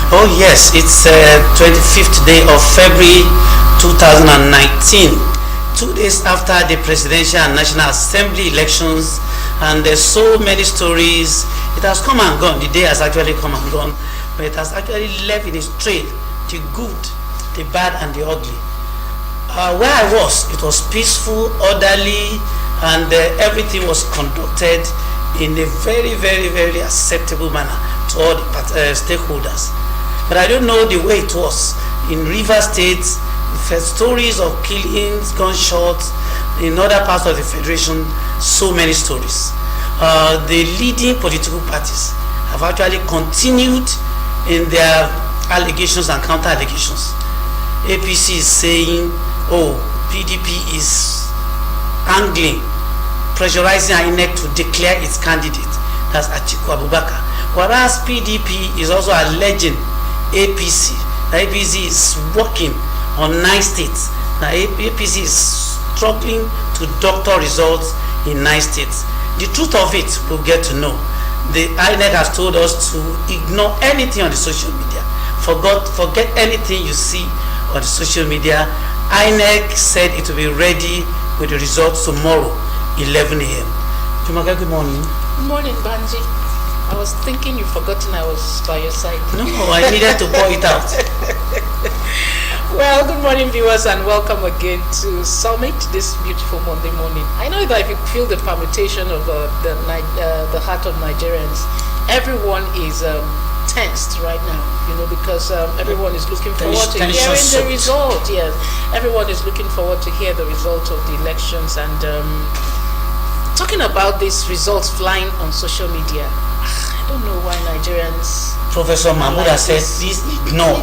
Oh yes, it's 25th day of February 2019. 2 days after the presidential and national assembly elections, and there's so many stories. It has come and gone. The day has actually come and gone, but it has actually left in its trail the good, the bad, and the ugly. Where I was, it was peaceful, orderly, and everything was conducted in a very, very, very acceptable manner to all the stakeholders. But I don't know the way it was in Rivers State. We've heard stories of killings, gunshots. In other parts of the federation, so many stories. The leading political parties have actually continued in their allegations and counter allegations. APC is saying, oh, PDP is angling, pressurizing INEC to declare its candidate, that's Atiku Abubakar. Whereas PDP is also alleging APC, the APC is working on 9 states. The APC is struggling to doctor results in 9 states. The truth of it, we'll get to know. The INEC has told us to ignore anything on the social media. Forget anything you see on the social media. INEC said it will be ready with the results tomorrow, 11 a.m. Jumoke, good morning. Good morning, Banji. I was thinking you've forgotten I was by your side. No, I needed to pour it out. Well, good morning, viewers, and welcome again to Summit this beautiful Monday morning. I know that if you feel the permutation of the heart of Nigerians, everyone is tensed right now, because everyone is looking forward to hearing the result. Yes, everyone is looking forward to hear the result of the elections. And talking about these results flying on social media, I don't know why Nigerians. Professor Mahmoud has said, please ignore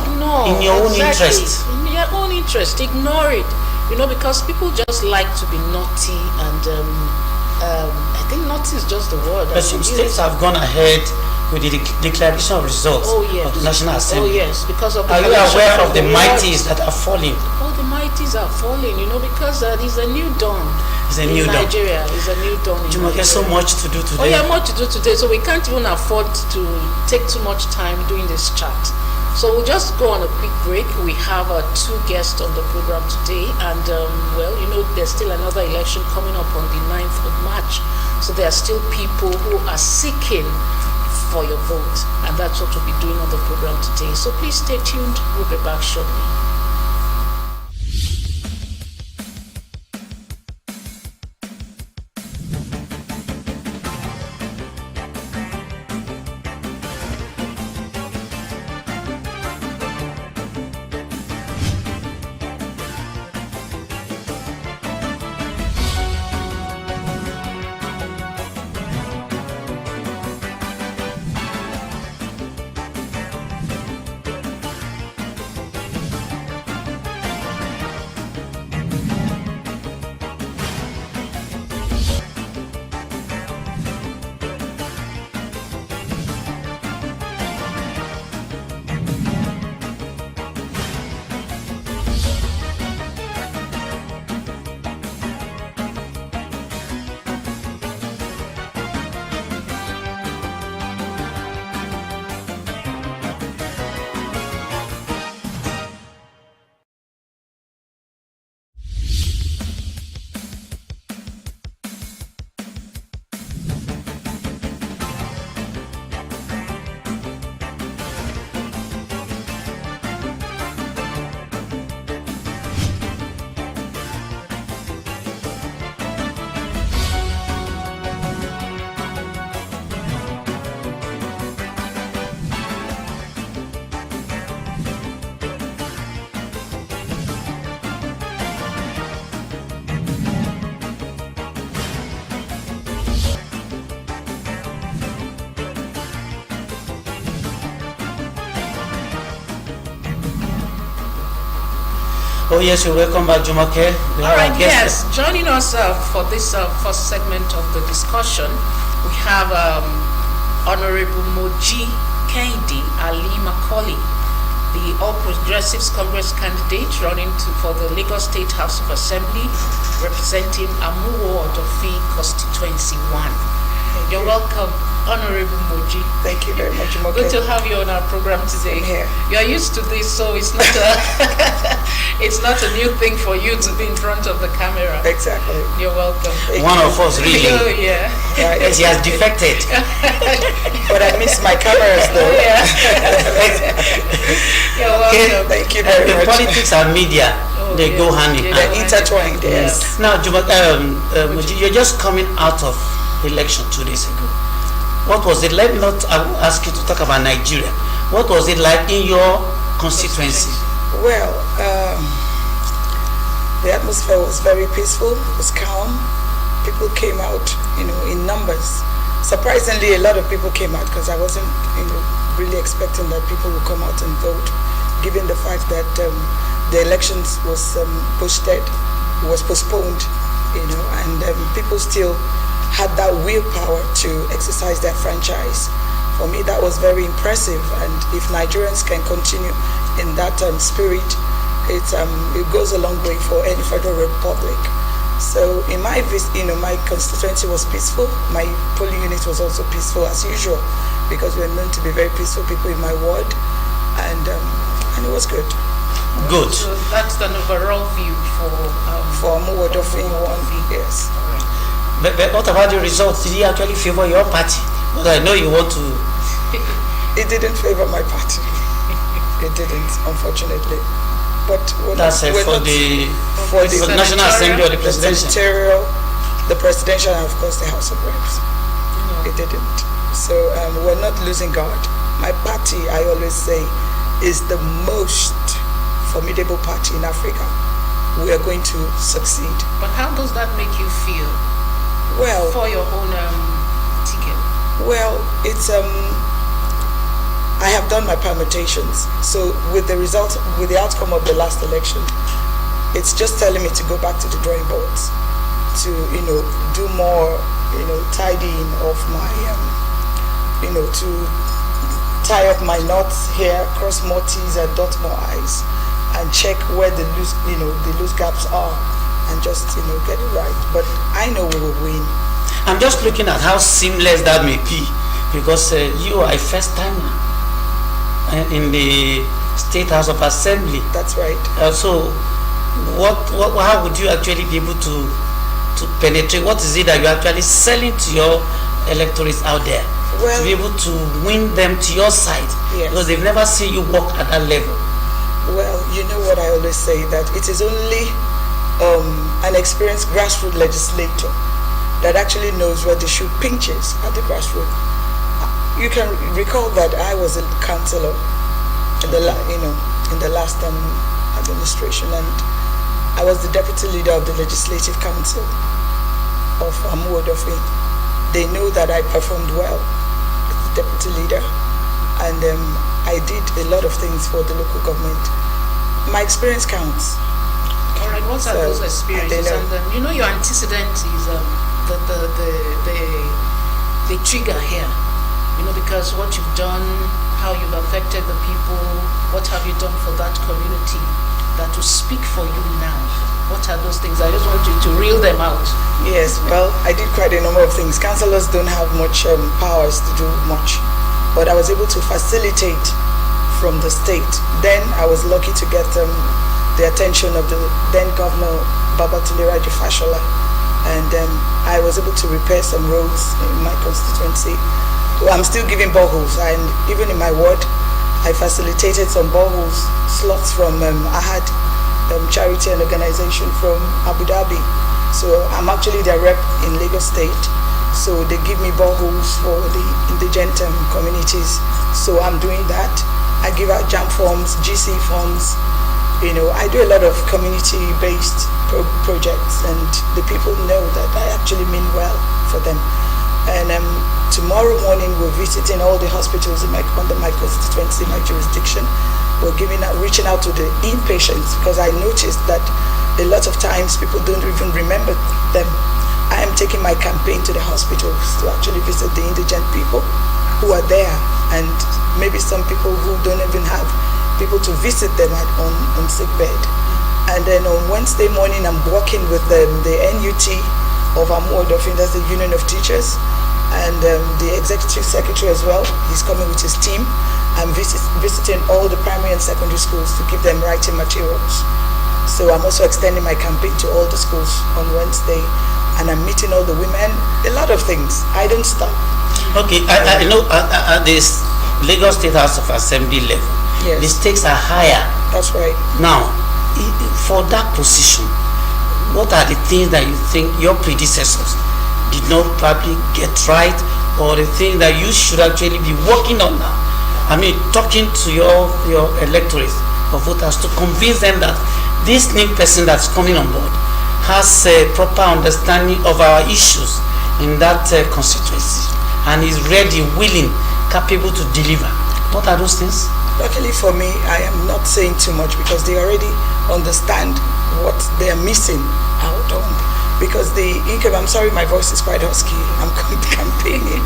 in your own interest. In your own interest, ignore it. Because people just like to be naughty, and I think naughty is just the word. But some states have gone ahead with the declaration of results of the National Assembly. Oh yes, because of the. Are you aware of the mighties that are falling? Oh, the mighties are falling, because there's a new dawn. It's a new dawn. Nigeria is a new dawn. There's so much to do today. Oh yeah, much to do today. So we can't even afford to take too much time doing this chat. So we'll just go on a quick break. We have 2 guests on the program today, and there's still another election coming up on the 9th of March. So there are still people who are seeking for your vote, and that's what we'll be doing on the program today. So please stay tuned. We'll be back shortly. Oh yes, you're welcome back, Jumoke. Alright, yes. Joining us for this first segment of the discussion, we have Honorable Moji, Kehinde, Alli, Macahlay, the All Progressives Congress candidate running for the Lagos State House of Assembly, representing Amuwo Odofi Constituency 1. You're welcome. Honorable Moji. Thank you very much, Moke. Good to have you on our program today. Here. You are used to this, so it's not it's not a new thing for you to be in front of the camera. Exactly. You're welcome. One of us, really. Oh, yeah. Right. Yes, he has defected. But I miss my cameras though. Oh, yeah. You're welcome. Thank you very much. Politics and media, Oh, they go yes. hand in Yeah, hand. they Intertwined, yes. Now, Moji, you're just coming out of election 2 days ago. What was it like? I will ask you to talk about Nigeria. What was it like in your constituency? Well, the atmosphere was very peaceful, it was calm. People came out, in numbers. Surprisingly, a lot of people came out because I wasn't, really expecting that people would come out and vote, given the fact that the elections was postponed, and people still had that willpower to exercise their franchise. For me, that was very impressive, and if Nigerians can continue in that spirit, it goes a long way for any federal republic. So in my my constituency was peaceful. My polling unit was also peaceful as usual, because we're known to be very peaceful people in my ward, and it was good. Good. So that's an overall view For Amuwodofin one, yes. But what about the results? Did he actually favor your party? Because I know you want to. It didn't favor my party. It didn't, unfortunately. But That's for the National Assembly or the presidential. The presidential, and of course the House of Reps. No. It didn't. So we're not losing God. My party, I always say, is the most formidable party in Africa. We are going to succeed. But how does that make you feel? Well, For your own ticket. Well, it's I have done my permutations. So with the outcome of the last election, it's just telling me to go back to the drawing boards, to do more, tidying of my, to tie up my knots here, cross more T's and dot more I's, and check where the loose gaps are, and just get it right. But I know we will win. I'm just looking at how seamless that may be, because you are a first timer in the State House of Assembly. That's right. So, how would you actually be able to penetrate? What is it that you're actually selling to your electorates out there, Well, to be able to win them to your side? Yes. Because they've never seen you work at that level. Well, you know what I always say, that it is only an experienced grassroots legislator that actually knows where the shoe pinches at the grassroots. You can recall that I was a councillor in the last administration, and I was the deputy leader of the Legislative Council of Amuwodofin. They know that I performed well as the deputy leader, and I did a lot of things for the local government. My experience counts. All right, what are those experiences? And your antecedent is the trigger here. Because what you've done, how you've affected the people, what have you done for that community that will speak for you now? What are those things? I just want you to reel them out. Yes, well, I did quite a number of things. Councillors don't have much powers to do much, but I was able to facilitate from the state. Then I was lucky to get the attention of the then Governor Babatunde Raji Fashola, and I was able to repair some roads in my constituency. I'm still giving boreholes, and even in my ward, I facilitated some boreholes slots from Ahad charity and organization from Abu Dhabi. So I'm actually their rep in Lagos State. So they give me boreholes for the indigent communities. So I'm doing that. I give out jam forms, GC forms. I do a lot of community-based projects, and the people know that I actually mean well for them. And tomorrow morning we're visiting all the hospitals under my constituency, my jurisdiction. We're reaching out to the inpatients, because I noticed that a lot of times people don't even remember them. I am taking my campaign to the hospitals to actually visit the indigent people who are there, and maybe some people who don't even have people to visit them on sick bed. And then on Wednesday morning, I'm working with the NUT of Amuwodofin, that's the Union of Teachers. and the executive secretary as well. He's coming with his team. I'm visiting all the primary and secondary schools to give them writing materials. So I'm also extending my campaign to all the schools on Wednesday, and I'm meeting all the women. A lot of things. I don't stop. Okay, I know at this Lagos State House of Assembly level, Yes. the stakes are higher. That's right. Now, for that position, what are the things that you think your predecessors did not probably get right, or the thing that you should actually be working on now? I mean, talking to your electorate or voters to convince them that this new person that's coming on board has a proper understanding of our issues in that constituency and is ready, willing, capable to deliver. What are those things? Luckily for me, I am not saying too much because they already understand what they are missing out on. Because the incumbent, I'm sorry, my voice is quite husky. I'm campaigning.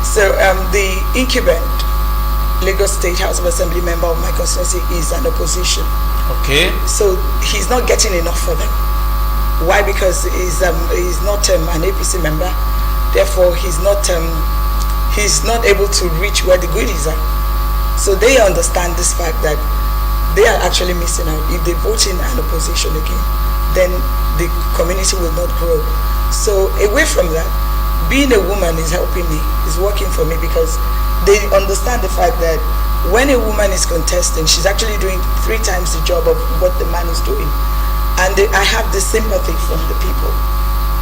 So the incumbent Lagos State House of Assembly member of my constituency is an opposition. Okay. So he's not getting enough for them. Why? Because he's not an APC member. Therefore, he's not able to reach where the goodies are. So they understand this fact that they are actually missing out. If they vote in an opposition again, then the community will not grow. So away from that, being a woman is helping me, is working for me, because they understand the fact that when a woman is contesting, she's actually doing 3 times the job of what the man is doing. And I have the sympathy from the people.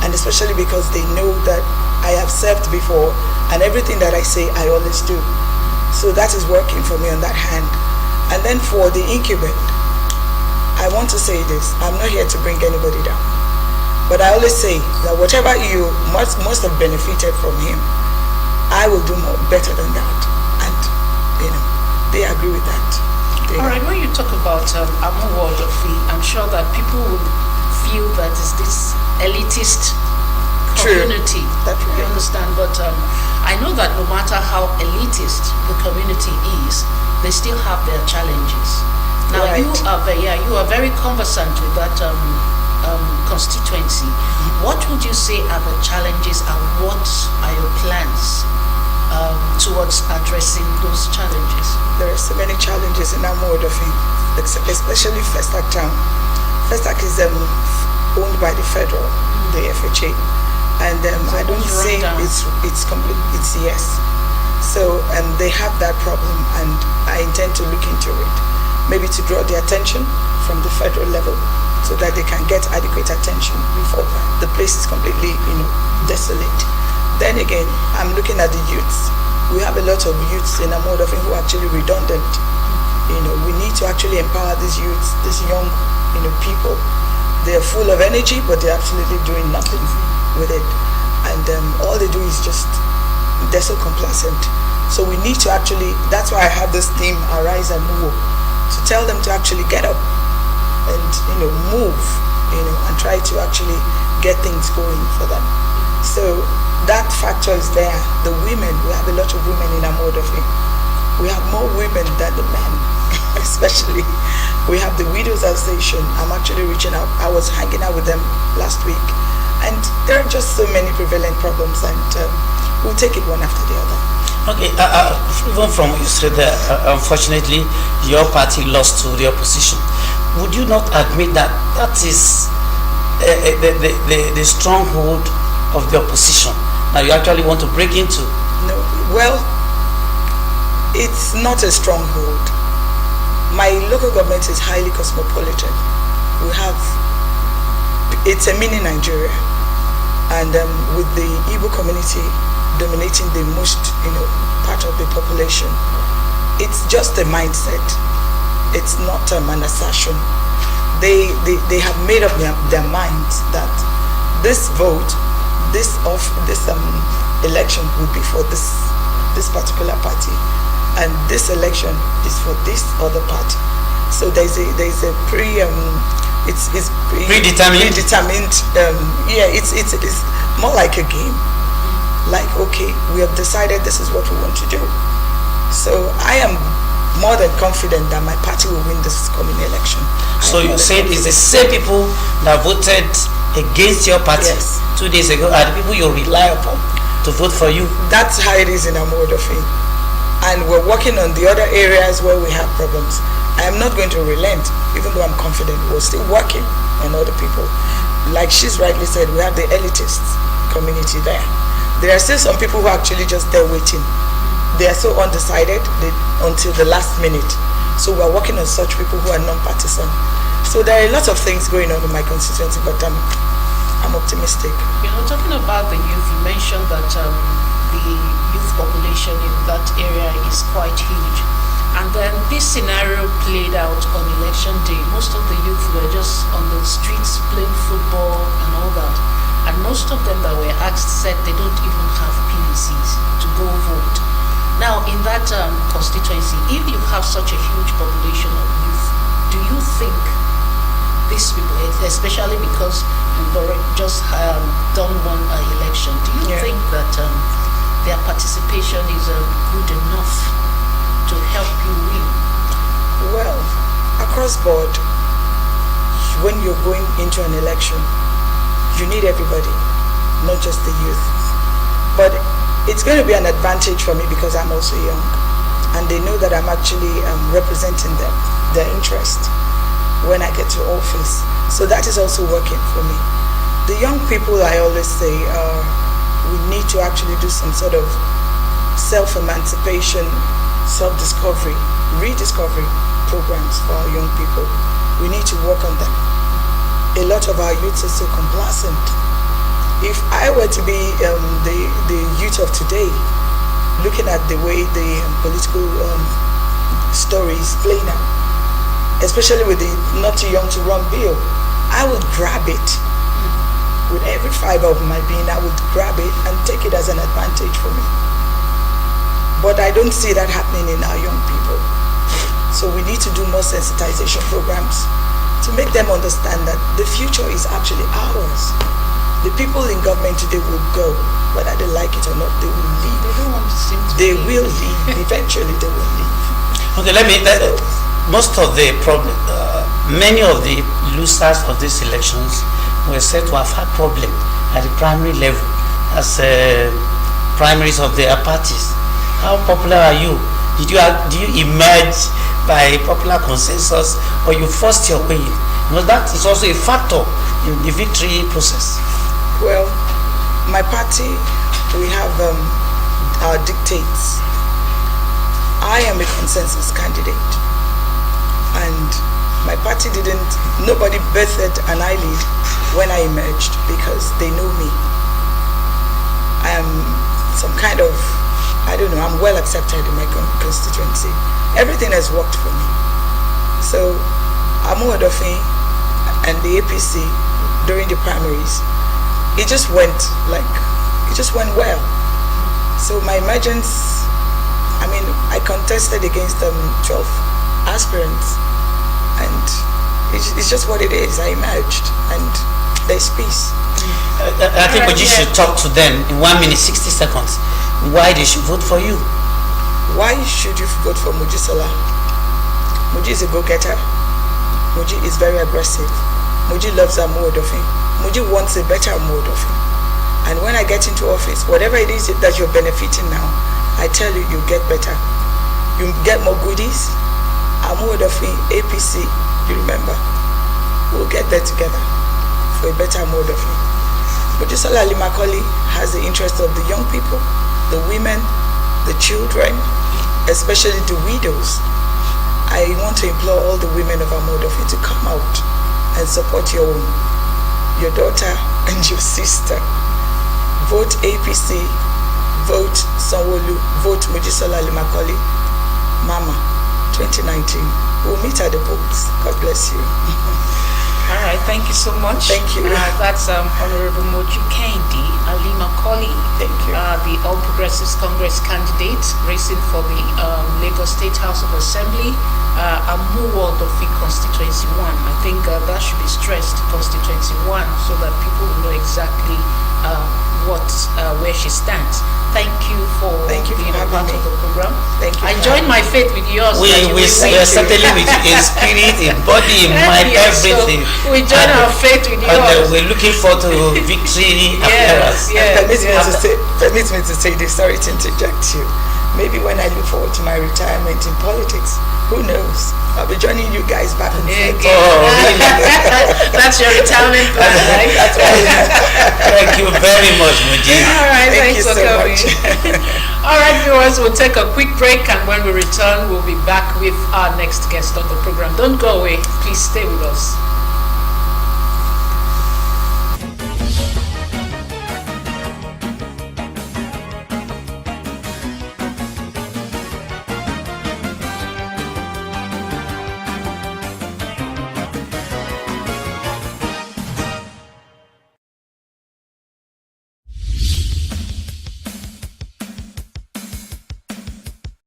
And especially because they know that I have served before, and everything that I say, I always do. So that is working for me on that hand. And then for the incumbent, I want to say this. I'm not here to bring anybody down. But I always say that whatever you must have benefited from him, I will do better than that. And, they agree with that. All right, when you talk about Amuwodofi, I'm sure that people will feel that it's this elitist community. That's right. You understand? But I know that no matter how elitist the community is, they still have their challenges. Now, Right. you are very conversant with that constituency. What would you say are the challenges, and what are your plans towards addressing those challenges? There are so many challenges in Amuwodofi, especially Festac Town. Festac is owned by the federal, the FHA, and I don't it's say run down. it's complete. It's yes. So they have that problem, and I intend to look into it, maybe to draw the attention from the federal level, so that they can get adequate attention before the place is completely, desolate. Then again, I'm looking at the youths. We have a lot of youths in Amuwodofi who are actually redundant. We need to actually empower these youths, these young, people. They're full of energy, but they're absolutely doing nothing with it. And all they do is just, they're so complacent. So we need to actually, that's why I have this theme, Arise and Move, to tell them to actually get up and, move, and try to actually get things going for them. So that factor is there. The women, we have a lot of women in Amuwodofi. We have more women than the men, especially. We have the Widows Association. I'm actually reaching out. I was hanging out with them last week. And there are just so many prevalent problems, and we'll take it one after the other. Okay, even from what you said there, unfortunately, your party lost to the opposition. Would you not admit that that is the stronghold of the opposition that you actually want to break into? No, well, it's not a stronghold. My local government is highly cosmopolitan. It's a mini Nigeria, and with the Igbo community dominating the most, part of the population, it's just a mindset. It's not an assertion. They have made up their minds that this vote, this election will be for this particular party, and this election is for this other party. So there's a predetermined. It's more like a game. Like, okay, we have decided this is what we want to do. So I am more than confident that my party will win this coming election. So you said it's the same people that voted against your party Yes. 2 days ago are the people you rely upon. to vote for you. That's how it is in Amodofi. And we're working on the other areas where we have problems. I am not going to relent, even though I'm confident. We're still working on other people. Like she's rightly said, we have the elitist community there. There are still some people who are actually just there waiting. They are so undecided until the last minute. So we're working on such people who are non-partisan. So there are lots of things going on in my constituency, but I'm optimistic. You know, talking about the youth, you mentioned that the youth population in that area is quite huge. And then this scenario played out on election day. Most of the youth were just on the streets playing football and all that. And most of them that were asked said they don't even have PVCs to go vote. Now, in that constituency, if you have such a huge population of youth, do you think these people, especially because you've already just done one election, do you think that their participation is good enough to help you win? Well, across board, when you're going into an election, you need everybody, not just the youth. But it's going to be an advantage for me because I'm also young, and they know that I'm actually representing them, their interest, when I get to office. So that is also working for me. The young people, I always say, we need to actually do some sort of self-emancipation, self-discovery, rediscovery programs for our young people. We need to work on them. A lot of our youth are so complacent. If I were to be the youth of today, looking at the way the political stories play now, especially with the not too young to run bill, I would grab it with every fiber of my being. I would grab it and take it as an advantage for me. But I don't see that happening in our young people. So we need to do more sensitization programs to make them understand that the future is actually ours. The people in government today will go, whether they like it or not, they will leave. They don't want to seem to They leave. will leave. Eventually they will leave. Okay, most of the problem, many of the losers of these elections were said to have had problem at the primary level as primaries of their parties. How popular are you? Do you emerge by popular consensus, or you forced your way in? You know, that is also a factor in the victory process. Well, my party, we have our dictates. I am a consensus candidate, and my party nobody bathed an eyelid when I emerged because they know me. I am some kind of, I don't know, I'm well accepted in my constituency. Everything has worked for me. So, Amu Odofi and the APC during the primaries, it just went well. So my emergence, I contested against 12 aspirants, and it's just what it is. I emerged, and there's peace. I think Moji should talk to them in 1 minute 60 seconds why they should vote for you. Why should you vote for Moji Sola? Moji is a go-getter. Moji is very aggressive. Moji loves Amu Odofi. Moji wants a better Amu Odofi. And when I get into office, whatever it is that you're benefiting now, I tell you, you get better. You get more goodies. Amu Odofi, APC, you remember, we'll get there together for a better Amu Odofi. Moji Sola Macahlay has the interest of the young people, the women, the children, especially the widows. I want to implore all the women of Amu Odofi to come out and support your own, your daughter and your sister. Vote APC, vote Sanwo-Olu, vote Moji Sola Macahlay. Mama, 2019. We'll meet at the polls. God bless you. All right, thank you so much. Thank you. That's Honorable Moji Kehinde, Alli Macahlay, Thank you. the All Progressives Congress candidate racing for the Lagos State House of Assembly, Amu Odofi Constituency 1. I think that should be stressed, Constituency 1, so that people will know exactly where she stands. Thank you for Thank you for being a having having part me. of the program. Thank you. I join my faith with yours. We are certainly with you in spirit, in body, in mind, Yes, so everything. we join our faith with And yours. we're looking forward to victory appearance. Permit me to say this, sorry to interject you. Maybe when I look forward to my retirement in politics, who knows? I'll be joining you guys back in Yeah, the That's your retirement plan, right? That's right. Thank you very much, Moji. All right, Thank thanks you for so coming. much. All right, viewers, we'll take a quick break, and when we return, we'll be back with our next guest on the program. Don't go away. Please stay with us.